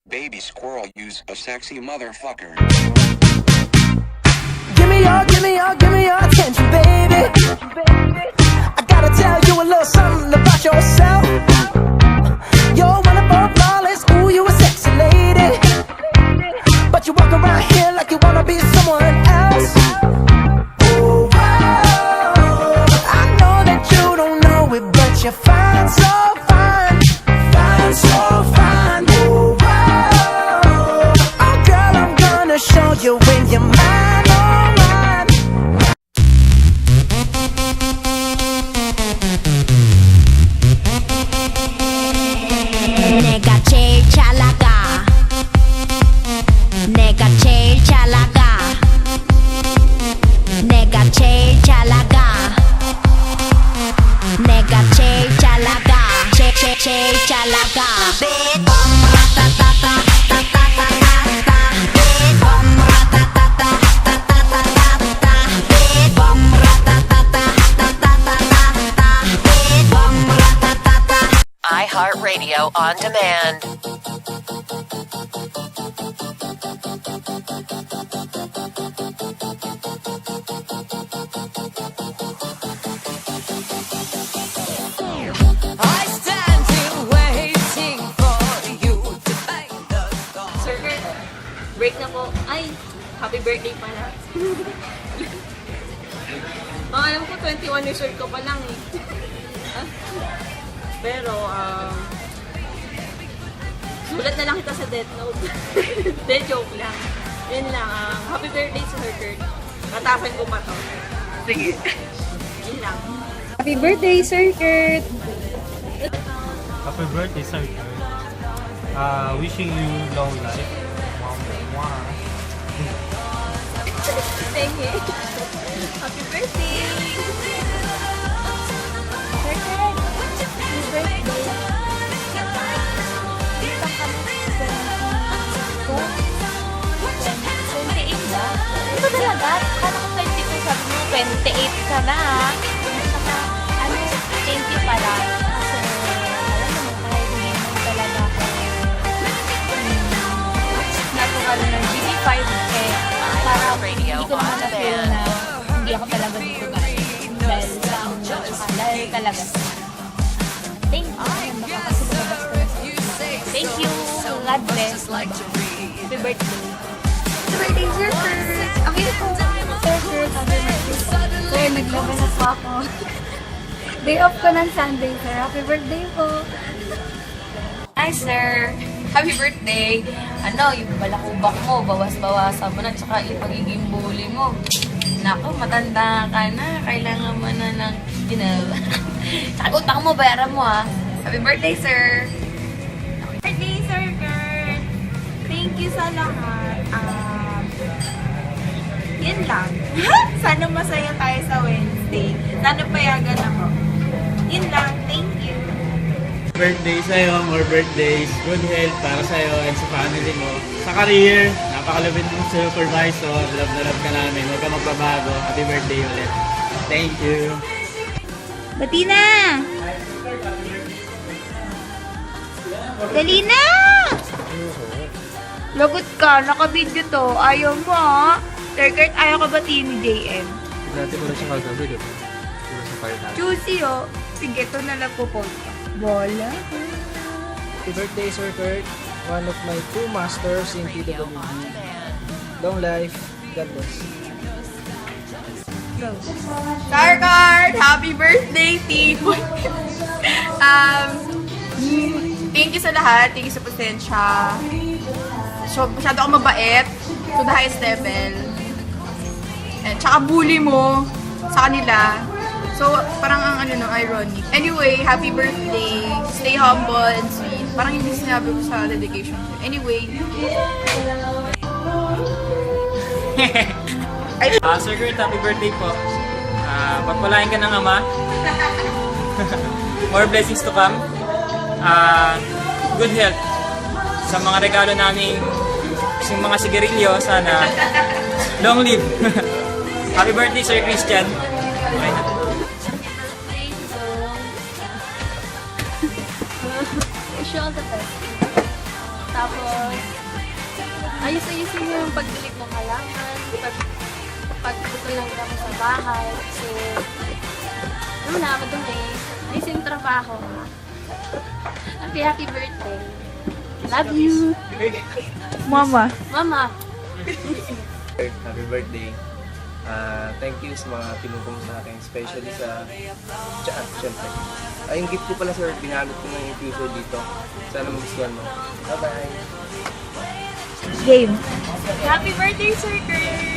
Baby squirrel, use a sexy motherfucker. Give me your attention, baby. I gotta tell you a little something about yourself. You're wonderful, flawless, ooh, you a sexy lady. But you walk around here like you wanna be someone else. Oh, wow. I know that you don't know it, but you're fine, so fine. Fine, so fine. Oh, wow. Oh, girl, I'm gonna show you when you're mine, oh, mine. 내가 제일 잘 나가 내가 제일 잘 나가 내가 제일 잘 나가 내가 제일 잘 나가 제일 잘 나가 iHeartRadio on demand. I stand here waiting for you to find the song. Sir Kurt, break na po. Ay, happy birthday pala. Alam ko, 21 years old ko pa lang eh. Pero, sulat na lang kita sa Death Note. De, joke lang. Yun lang, happy birthday Sir Kurt. Tatapan ko pa to. Sige. Yun lang. Happy birthday, Sir Kurt! Happy birthday, sir. Wishing you long life. Mwah. Thank you. Happy birthday! Sir Kurt! Happy birthday! Kita ka mo sa 28 ba? Ano ba talaga? Kala ko 22, sabi mo 28 ka na ha? Saka, thank you pala. Kasi, alam mo, kahit hindi mo talaga ako natural ng GC5 eh, parang hindi ko naman na-feel na hindi ako talaga dito dahil sa inyo, tsaka dahil talaga sa thank you. Makakasulabas ko na sa thank you. God bless. Happy birthday. Happy birthday, Sir Kurt. Okay po. Sir Kurt, happy birthday. Sir, naglaban na po ako. Day off ko ng Sunday, sir. Happy birthday po. Hi, sir. Happy birthday. Ano, yung balakubak mo, bawas-bawasan mo na, tsaka yung pagiging bully mo. Naku, matanda ka na. Kailangan mo na ng, tsaka utang mo, bayaran mo, ha. Happy birthday, sir. Birthday, Sir Kurt! Thank you sa lahat. Yun lang. Sana masaya tayo sa Wednesday. Sana payagan ako. Yun lang. Thank you. Birthday sa'yo, more birthdays, good health para sa'yo and sa family mo. Sa career, napakalupit mong supervisor, love na love ka namin, huwag ka magbabago. Happy birthday ulit. Thank you. Bati na! Dali na! Lagot ka, naka-video to. Ayaw mo ha? Sir Kurt, ayaw ka batiin ni JM? Dati ko na siya kagabi, diba? Juicy oh. Sige, ito na lang po post ka. Bola. Happy birthday, Sir Kurt. One of my two masters in PWD. Long life. God bless. Sir Kurt! Happy birthday, team! Thank you sa lahat. Thank you sa pasensya. So, masyado akong mabait to the highest level. And tsaka bully mo sa kanila. So, parang ang ironic. Anyway, happy birthday. Stay humble and sweet. Parang hindi sinabi ko sa dedication. Anyway. Sir Kurt, happy birthday po. Pagpalain ka ng ama. More blessings to come. Good health. Sa mga regalo namin, yung mga sigarilyo, sana long live. Happy birthday, Sir Christian. Okay na. Wish you all the best. Tapos, house. Ayos-ayusin mo yung pagdilig ng halaman, pagputol ng gramo sa bahay. So, ano na, madumi. Ayusin yung trabaho. Happy birthday. Love you. Mama. Mama. Happy birthday. Thank you sa mga tinutulong sa akin, especially sa chat, syempre. Yung gift ko pala sir, binalot ko ng infuser dito. Sana magustuhan mo. Bye-bye! Game. Happy birthday, Sir Kurt!